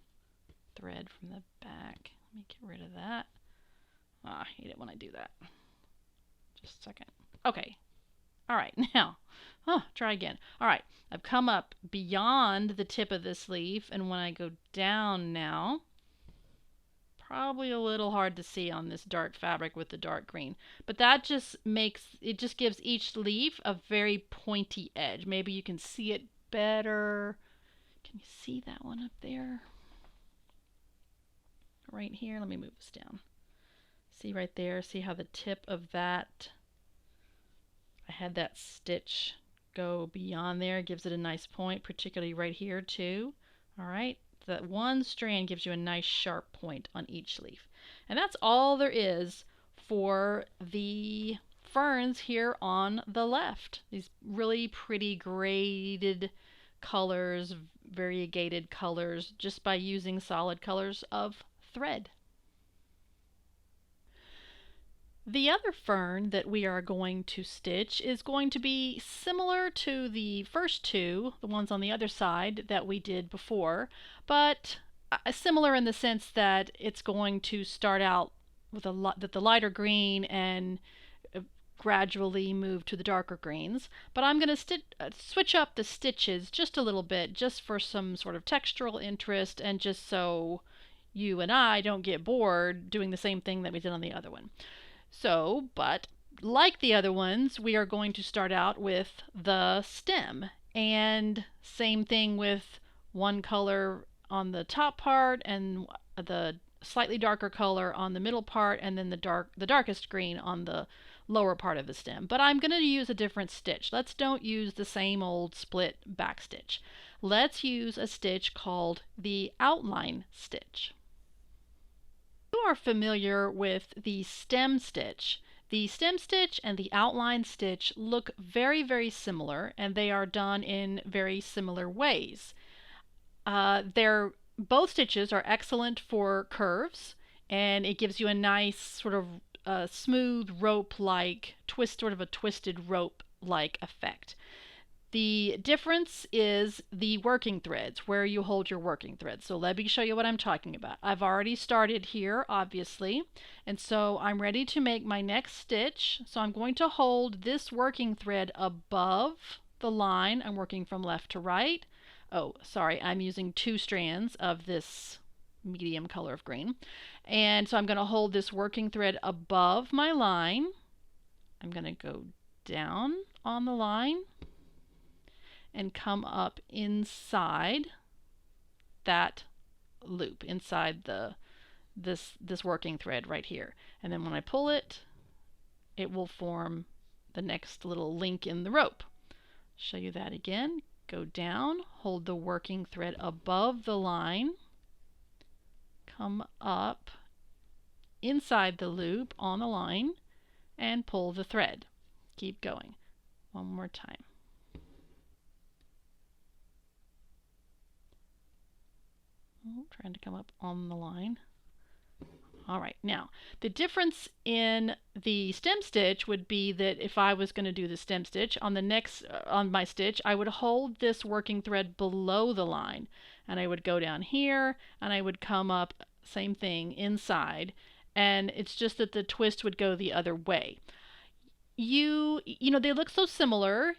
thread from the back. Let me get rid of that. I hate it when I do that. Just a second. Okay. All right. Now, try again. All right. I've come up beyond the tip of this leaf, and when I go down now, probably a little hard to see on this dark fabric with the dark green, but that just gives each leaf a very pointy edge. Maybe you can see it better. Can you see that one up there? Right here, let me move this down. See right there, see how the tip of that, I had that stitch go beyond there, gives it a nice point, particularly right here too. All right, that one strand gives you a nice sharp point on each leaf. And that's all there is for the ferns here on the left. These really pretty graded colors, variegated colors, just by using solid colors of thread. The other fern that we are going to stitch is going to be similar to the first two, the ones on the other side that we did before, but similar in the sense that it's going to start out with the lighter green and gradually move to the darker greens. But I'm going to switch up the stitches just a little bit, just for some sort of textural interest and just so you and I don't get bored doing the same thing that we did on the other one. So, but like the other ones, we are going to start out with the stem, and same thing with one color on the top part and the slightly darker color on the middle part, and then the darkest green on the lower part of the stem. But I'm going to use a different stitch. Let's don't use the same old split back stitch. Let's use a stitch called the outline stitch. You are familiar with the stem stitch. The stem stitch and the outline stitch look very, very similar, and they are done in very similar ways. Both stitches are excellent for curves, and it gives you a nice sort of smooth rope-like twist, sort of a twisted rope-like effect. The difference is the working threads, where you hold your working threads. So let me show you what I'm talking about. I've already started here, obviously, and so I'm ready to make my next stitch. So I'm going to hold this working thread above the line. I'm working from left to right. Oh, sorry, I'm using 2 strands of this medium color of green. And so I'm going to hold this working thread above my line. I'm going to go down on the line and come up inside that loop, inside this working thread right here. And then when I pull it, it will form the next little link in the rope. Show you that again. Go down, hold the working thread above the line, come up inside the loop on the line, and pull the thread. Keep going. One more time. Trying to come up on the line. All right, now the difference in the stem stitch would be that if I was going to do the stem stitch on the next on my stitch, I would hold this working thread below the line, and I would go down here and I would come up, same thing, inside, and it's just that the twist would go the other way. You know, they look so similar.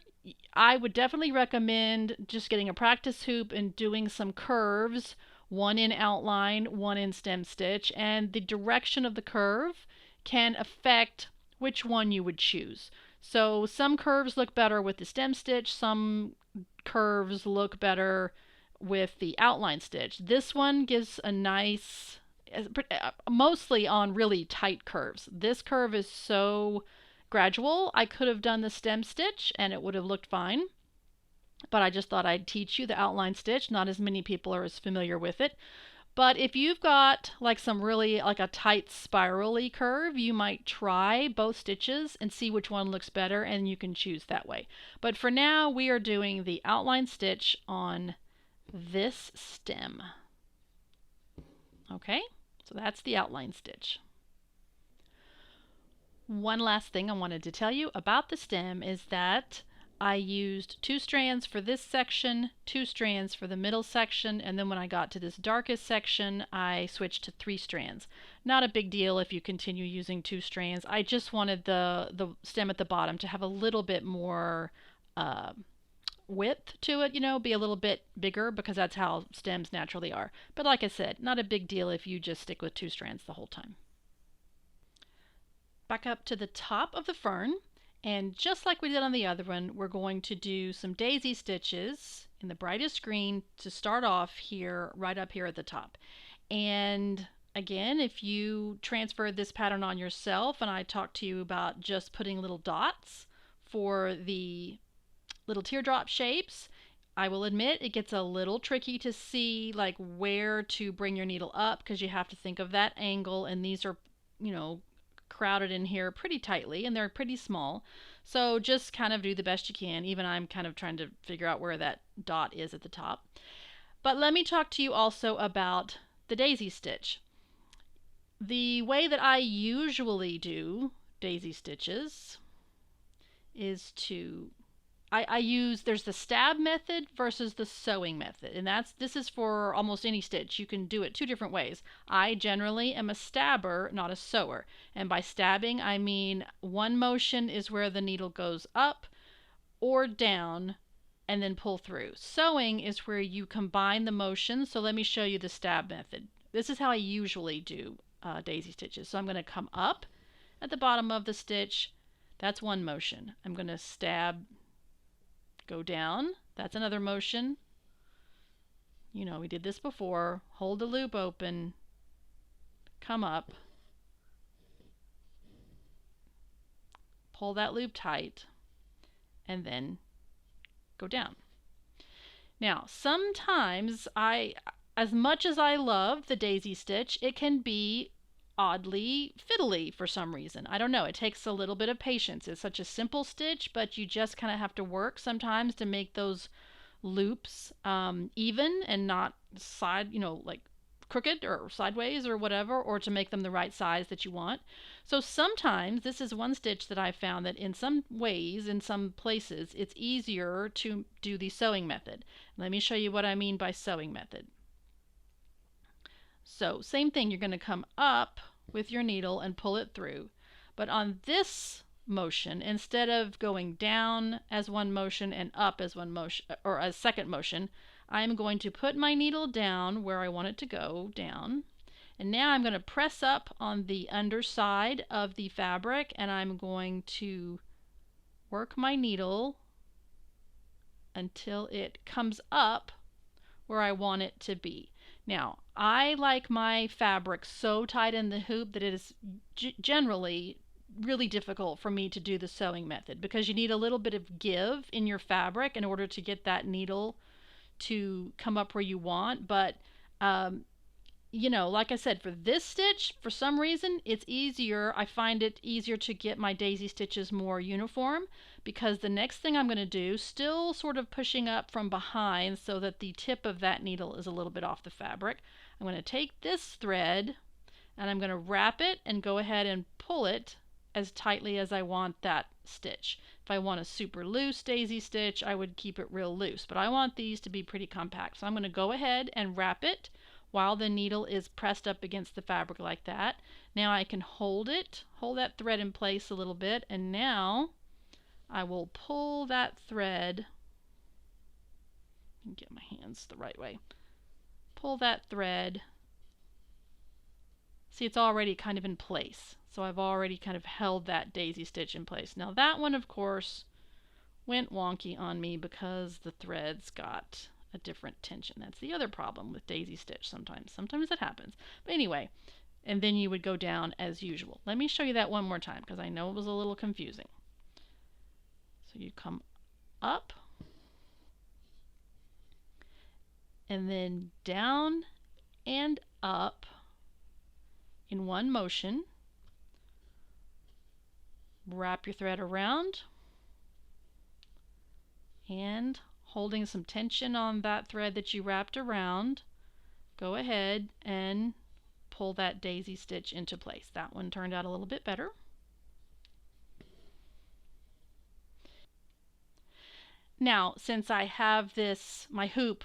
I would definitely recommend just getting a practice hoop and doing some curves, one in outline, one in stem stitch, and the direction of the curve can affect which one you would choose. So some curves look better with the stem stitch, some curves look better with the outline stitch. This one gives a nice, mostly on really tight curves. This curve is so gradual, I could have done the stem stitch and it would have looked fine. But I just thought I'd teach you the outline stitch. Not as many people are as familiar with it. But if you've got like some really like a tight spirally curve, you might try both stitches and see which one looks better, and you can choose that way. But for now, we are doing the outline stitch on this stem. Okay, so that's the outline stitch. One last thing I wanted to tell you about the stem is that I used 2 strands for this section, 2 strands for the middle section, and then when I got to this darkest section, I switched to 3 strands. Not a big deal if you continue using 2 strands. I just wanted the stem at the bottom to have a little bit more width to it, you know, be a little bit bigger because that's how stems naturally are. But like I said, not a big deal if you just stick with 2 strands the whole time. Back up to the top of the fern, and just like we did on the other one, we're going to do some daisy stitches in the brightest green to start off here, right up here at the top. And again, if you transfer this pattern on yourself, and I talked to you about just putting little dots for the little teardrop shapes, I will admit it gets a little tricky to see like where to bring your needle up because you have to think of that angle, and these are, you know, crowded in here pretty tightly and they're pretty small. So just kind of do the best you can. Even I'm kind of trying to figure out where that dot is at the top. But let me talk to you also about the daisy stitch. The way that I usually do daisy stitches is to I use, there's the stab method versus the sewing method, and this is for almost any stitch. You can do it 2 different ways. I generally am a stabber, not a sewer, and by stabbing I mean one motion is where the needle goes up or down and then pull through. Sewing is where you combine the motions. So let me show you the stab method. This is how I usually do daisy stitches. So I'm going to come up at the bottom of the stitch. That's one motion. I'm going to stab, go down, that's another motion. You know, we did this before. Hold the loop open, come up, pull that loop tight, and then go down. Now, sometimes as much as I love the daisy stitch, it can be oddly fiddly for some reason. I don't know. It takes a little bit of patience. It's such a simple stitch, but you just kind of have to work sometimes to make those loops even and not side, you know, like crooked or sideways or whatever, or to make them the right size that you want. So sometimes this is one stitch that I found that in some ways, in some places, it's easier to do the sewing method. Let me show you what I mean by sewing method. So same thing, you're going to come up with your needle and pull it through. But on this motion, instead of going down as one motion and up as one motion, or a second motion, I'm going to put my needle down where I want it to go, down. And now I'm going to press up on the underside of the fabric, and I'm going to work my needle until it comes up where I want it to be. Now, I like my fabric so tight in the hoop that it is generally really difficult for me to do the sewing method because you need a little bit of give in your fabric in order to get that needle to come up where you want. But you know, like I said, for this stitch, for some reason, it's easier. I find it easier to get my daisy stitches more uniform because the next thing I'm going to do, still sort of pushing up from behind so that the tip of that needle is a little bit off the fabric. I'm going to take this thread and I'm going to wrap it and go ahead and pull it as tightly as I want that stitch. If I want a super loose daisy stitch, I would keep it real loose, but I want these to be pretty compact. So I'm going to go ahead and wrap it while the needle is pressed up against the fabric like that. Now I can hold that thread in place a little bit, and now I will pull that thread and get my hands the right way. Pull that thread. See, it's already kind of in place. So I've already kind of held that daisy stitch in place. Now that one, of course, went wonky on me because the threads got a different tension. That's the other problem with daisy stitch sometimes. Sometimes it happens. But anyway, and then you would go down as usual. Let me show you that one more time because I know it was a little confusing. So you come up and then down and up in one motion. Wrap your thread around and holding some tension on that thread that you wrapped around, go ahead and pull that daisy stitch into place. That one turned out a little bit better. Now, since I have my hoop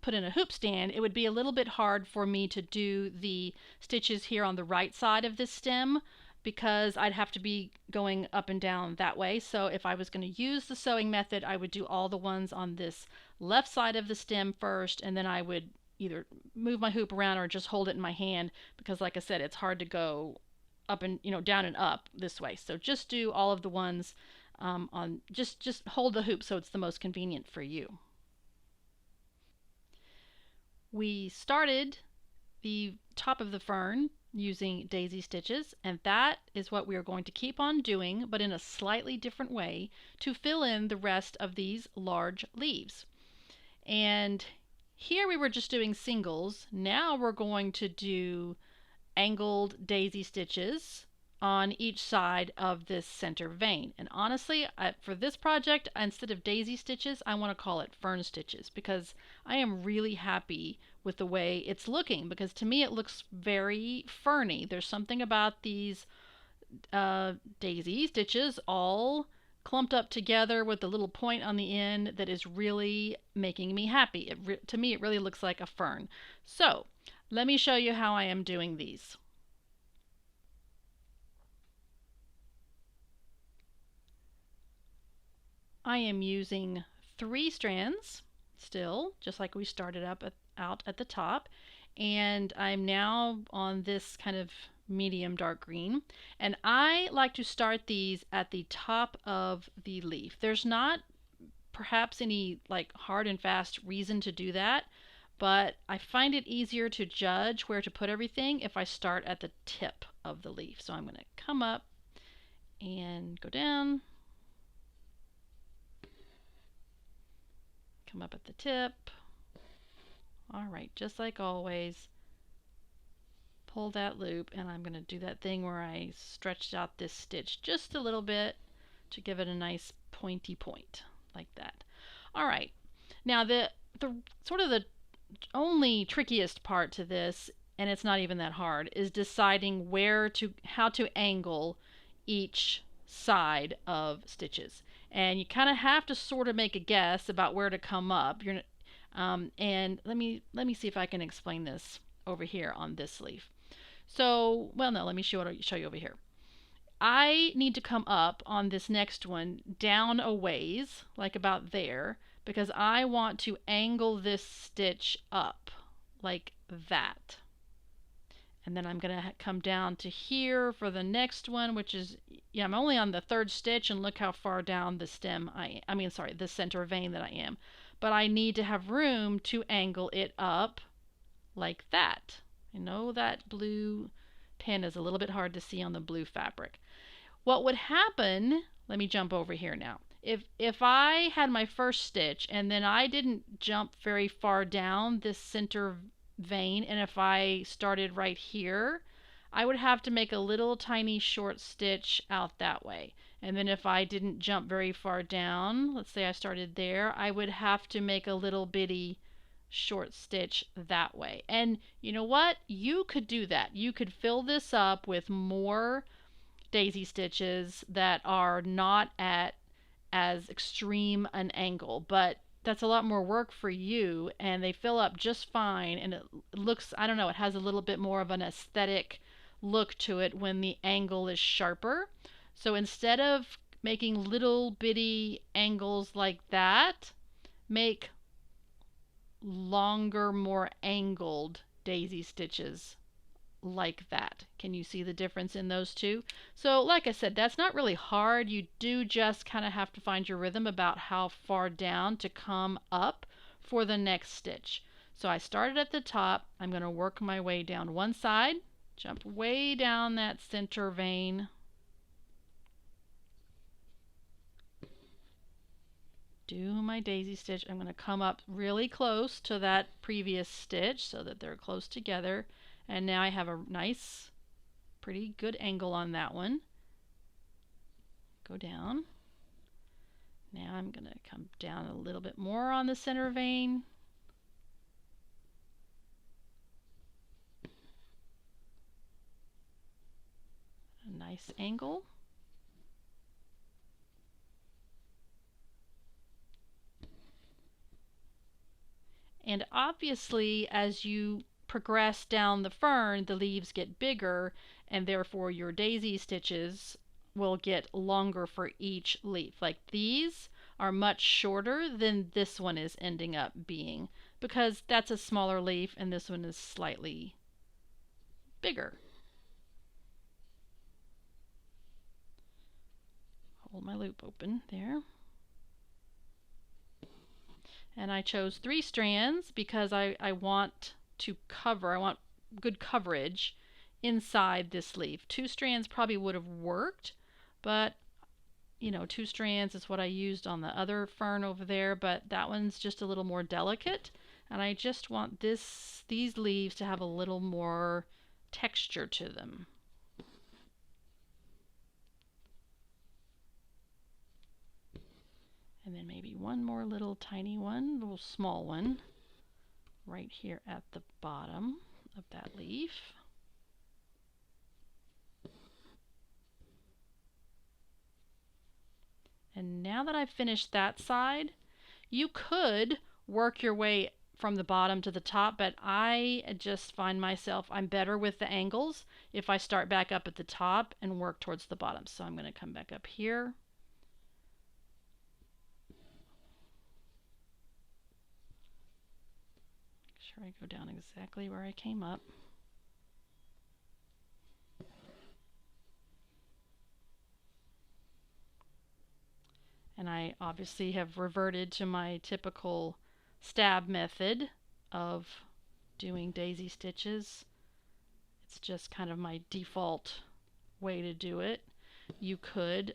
put in a hoop stand, it would be a little bit hard for me to do the stitches here on the right side of this stem because I'd have to be going up and down that way. So if I was going to use the sewing method, I would do all the ones on this left side of the stem first, and then I would either move my hoop around or just hold it in my hand because, like I said, it's hard to go up and down and up this way. So just do all of the ones on just hold the hoop so it's the most convenient for you. We started the top of the fern using daisy stitches, and that is what we are going to keep on doing, but in a slightly different way to fill in the rest of these large leaves. And here we were just doing singles. Now we're going to do angled daisy stitches on each side of this center vein. And honestly, for this project, instead of daisy stitches, I want to call it fern stitches because I am really happy with the way it's looking, because to me it looks very ferny. There's something about these daisy stitches all clumped up together with the little point on the end that is really making me happy. To me it really looks like a fern. So let me show you how I am doing these. I am using 3 strands still, just like we started out at the top, and I'm now on this kind of medium dark green, and I like to start these at the top of the leaf. There's not perhaps any like hard and fast reason to do that, but I find it easier to judge where to put everything if I start at the tip of the leaf. So I'm going to come up and go down, come up at the tip. All right, just like always, pull that loop, and I'm going to do that thing where I stretched out this stitch just a little bit to give it a nice pointy point like that. All right, now the sort of the only trickiest part to this, and it's not even that hard, is deciding how to angle each side of stitches. And you kind of have to sort of make a guess about where to come up. And let me see if I can explain this over here on this leaf. So, well, no, let me show you over here. I need to come up on this next one down a ways, like about there, because I want to angle this stitch up like that. And then I'm going to come down to here for the next one, which is, yeah, I'm only on the 3rd stitch, and look how far down the stem the center vein that I am. But I need to have room to angle it up like that. I know that blue pen is a little bit hard to see on the blue fabric. What would happen, let me jump over here now. If I had my first stitch and then I didn't jump very far down this center vein, and if I started right here, I would have to make a little tiny short stitch out that way. And then if I didn't jump very far down, let's say I started there, I would have to make a little bitty short stitch that way. And you know what? You could do that. You could fill this up with more daisy stitches that are not at as extreme an angle, but that's a lot more work for you, and they fill up just fine, and it looks, I don't know, it has a little bit more of an aesthetic look to it when the angle is sharper. So instead of making little bitty angles like that, make longer, more angled daisy stitches like that. Can you see the difference in those two? So like I said, that's not really hard. You do just kind of have to find your rhythm about how far down to come up for the next stitch. So I started at the top. I'm going to work my way down one side, jump way down that center vein, do my daisy stitch. I'm going to come up really close to that previous stitch so that they're close together. And now I have a nice, pretty good angle on that one. Go down. Now I'm going to come down a little bit more on the center vein. A nice angle. And obviously, as you progress down the fern, the leaves get bigger, and therefore your daisy stitches will get longer for each leaf. Like these are much shorter than this one is ending up being because that's a smaller leaf and this one is slightly bigger. Hold my loop open there. And I chose 3 strands because I want I want good coverage inside this leaf. 2 strands probably would have worked, but you know, 2 strands is what I used on the other fern over there, but that one's just a little more delicate, and I just want these leaves to have a little more texture to them. And then maybe one more little tiny one, little small one, right here at the bottom of that leaf. And now that I've finished that side, you could work your way from the bottom to the top, but I just find myself, I'm better with the angles if I start back up at the top and work towards the bottom. So I'm going to come back up here. Make sure I go down exactly where I came up. And I obviously have reverted to my typical stab method of doing daisy stitches. It's just kind of my default way to do it. You could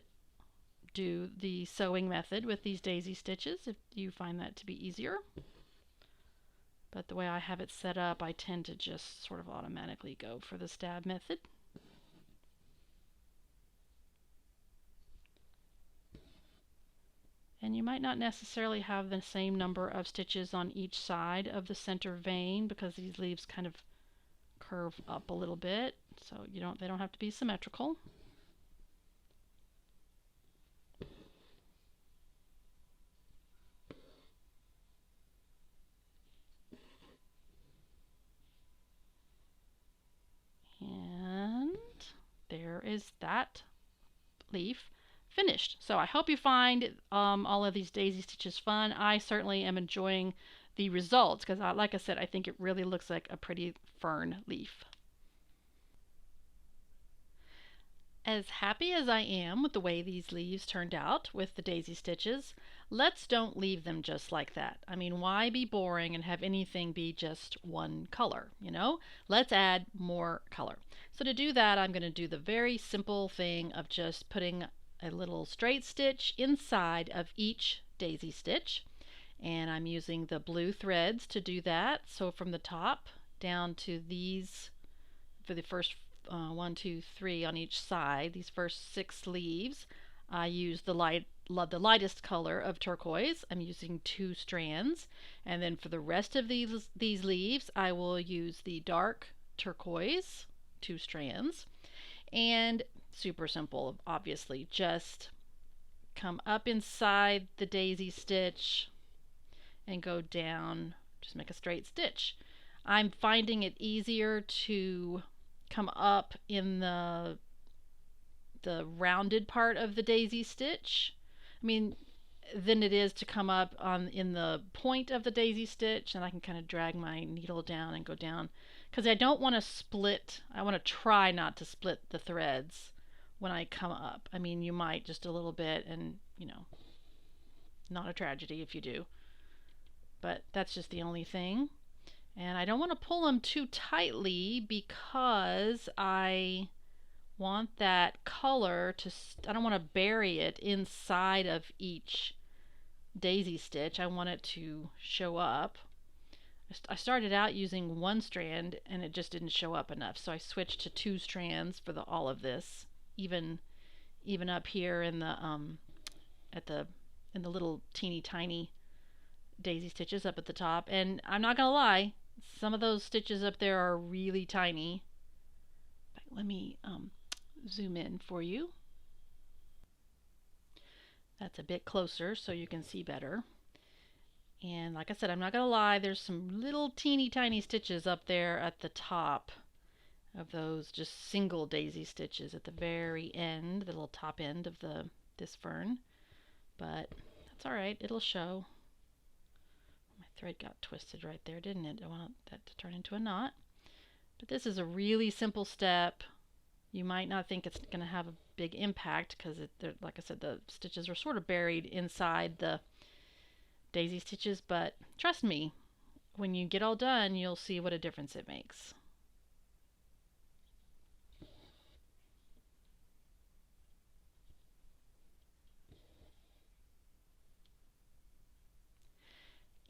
do the sewing method with these daisy stitches if you find that to be easier. But the way I have it set up, I tend to just sort of automatically go for the stab method. And you might not necessarily have the same number of stitches on each side of the center vein because these leaves kind of curve up a little bit, so they don't have to be symmetrical. And there is that leaf finished. So I hope you find all of these daisy stitches fun. I certainly am enjoying the results because, like I said, I think it really looks like a pretty fern leaf. As happy as I am with the way these leaves turned out with the daisy stitches, let's don't leave them just like that. I mean, why be boring and have anything be just one color, you know? Let's add more color. So to do that, I'm going to do the very simple thing of just putting a little straight stitch inside of each daisy stitch. And I'm using the blue threads to do that. So from the top down to these, for the first 1, 2, 3 on each side, these first 6 leaves, I use the lightest color of turquoise. I'm using 2 strands. And then for the rest of these leaves, I will use the dark turquoise, 2 strands. And super simple, obviously, just come up inside the daisy stitch and go down, just make a straight stitch. I'm finding it easier to come up in the rounded part of the daisy stitch, I mean, than it is to come up in the point of the daisy stitch, and I can kind of drag my needle down and go down because I don't want to split. I want to try not to split the threads when I come up. I mean, you might just a little bit, and not a tragedy if you do, but that's just the only thing. And I don't want to pull them too tightly because I want that color to, I don't want to bury it inside of each daisy stitch. I want it to show up. I started out using 1 strand and it just didn't show up enough, so I switched to 2 strands for all of this, even up here in the in the little teeny tiny daisy stitches up at the top. And I'm not gonna lie, some of those stitches up there are really tiny. Let me zoom in for you. That's a bit closer so you can see better. And like I said, I'm not going to lie, there's some little teeny tiny stitches up there at the top of those just single daisy stitches at the very end, the little top end of this fern. But that's all right, it'll show. My thread got twisted right there, didn't it? I want that to turn into a knot. But this is a really simple step. You might not think it's going to have a big impact because, like I said, the stitches are sort of buried inside the daisy stitches, but trust me, when you get all done, you'll see what a difference it makes.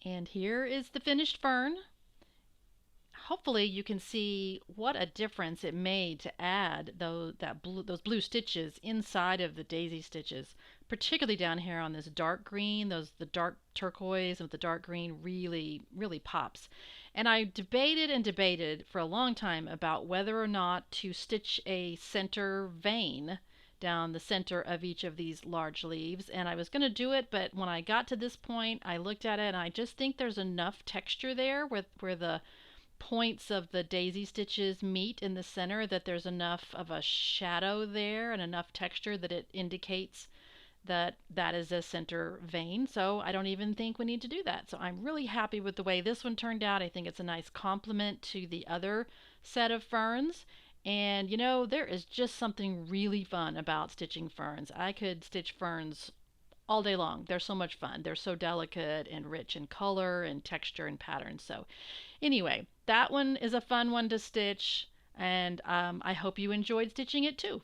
And here is the finished fern. Hopefully you can see what a difference it made to add those blue stitches inside of the daisy stitches, particularly down here on this dark green. The dark turquoise with the dark green really pops. And I debated and debated for a long time about whether or not to stitch a center vein down the center of each of these large leaves, and I was going to do it, but when I got to this point I looked at it and I just think there's enough texture there where the points of the daisy stitches meet in the center that there's enough of a shadow there and enough texture that it indicates that that is a center vein. So I don't even think we need to do that. So I'm really happy with the way this one turned out. I think it's a nice complement to the other set of ferns. And you know, there is just something really fun about stitching ferns. I could stitch ferns all day long. They're so much fun. They're so delicate and rich in color and texture and pattern. So anyway, that one is a fun one to stitch, and I hope you enjoyed stitching it too.